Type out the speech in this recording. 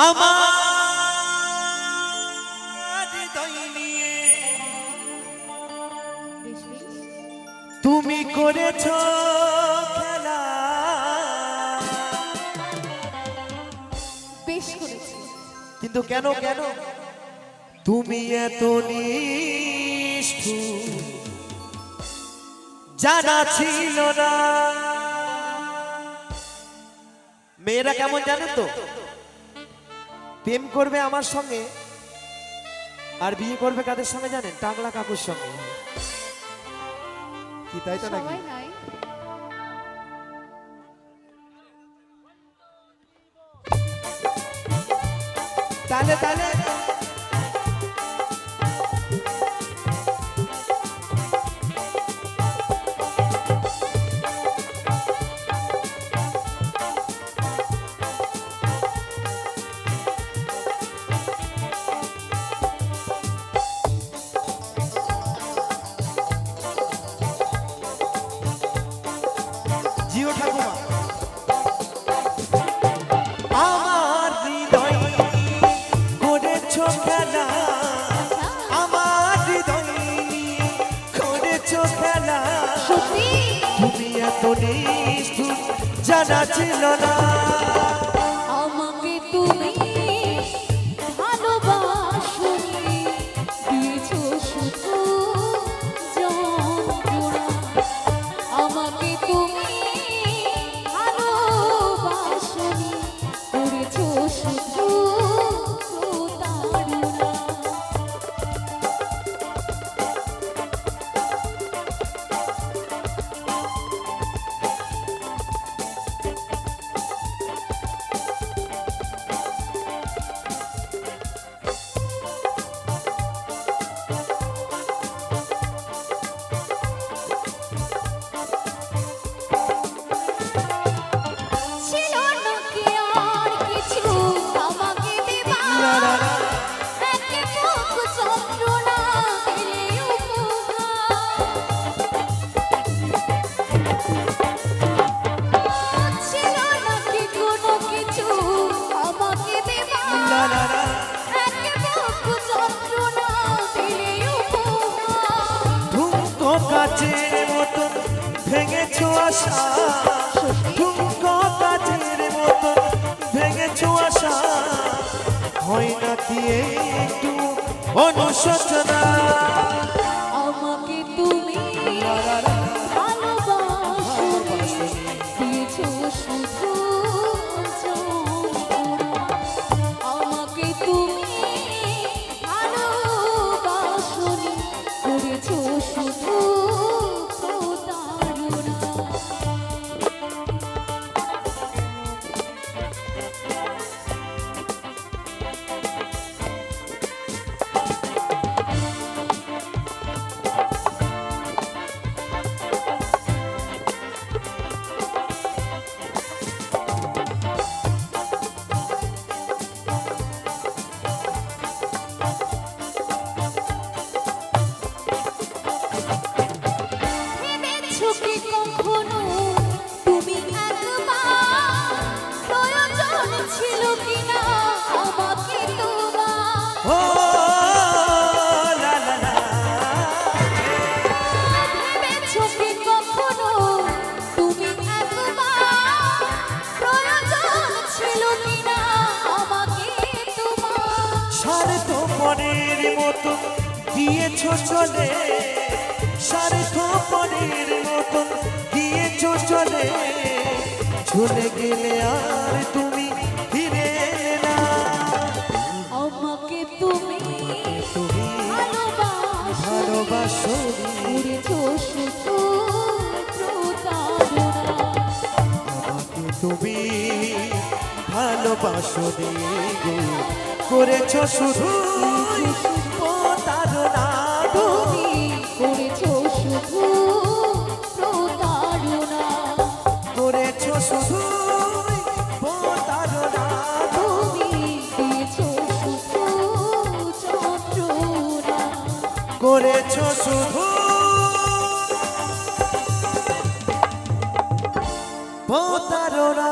আমার হৃদয় নিয়ে তুমি করেছো খেলা। বেশ করেছি, কিন্তু কেন কেন তুমি এত নিষ্ঠুর জানা ছিল না। মেয়েরা কেমন জানেন তো, প্রেম করবে আমার সঙ্গে আর বিয়ে করবে কাদের সঙ্গে জানেন? টাকলা কাকুর সঙ্গে। কি তাই তো নাকি? সবাই নাই। তাহলে তাহলে জিও ঠাকুমা আমার হৃদয় করেছো খেলা, আমার হৃদয় করেছো খেলা। সত্যি তুমি এত নিষ্ঠুর জানা ছিল না। আমাকে তুমি ভালোবাসোনি, দিয়েছো শুধু যন্ত্রণা। আমাকে তুমি ভালোবাসোনি, করেছো শুধু প্রতারণা। ছিল না কি আর কিছু আমাকে দেবার, একে বুক যন্ত্রণা দিলে উপহার। ছিল না কি কোনো কিছু আমাকে দেবার, একে বুক যন্ত্রণা দিলে উপহার। ঠুমকো কাচের মতন ভেঙেছো আশা, ঠুমকো কাচের মতন ভেঙেছো আশা। হয় না কি একটু অনুশোচনা? আমাকে তুমি ভালোবাসোনি, দিয়েছো শুধু যন্ত্রণা। আমাকে তুমি ভালোবাসোনি, করেছো শুধু প্রতারণা। ভেবেছো কি কখনো তুমি একবার, প্রয়োজন ছিল কিনা আমাকে তোমার? ও লা লা লা, ভেবেছো কি কখনো তুমি একবার, প্রয়োজন ছিল কিনা আমাকে তোমার? স্বার্থ পরের মতন দিয়েছো চলে, স্বার্থ পরের মতন দিয়েছো চলে। চলে গেলে আর তুমি ফিরে এলে না। আমাকে তুমি তুমি ভালোবাসোনি, করেছো শুধু প্রতারণা। আমাকে তুমি ভালোবাসোনি গো, করেছো শুধু প্রতারণা। তুমি করেছো শুধু প্রতারণা। করেছো শুধু প্রতারণা। তুমি দিয়েছো শুধু যন্ত্রণা। করেছো শুধু প্রতারণা।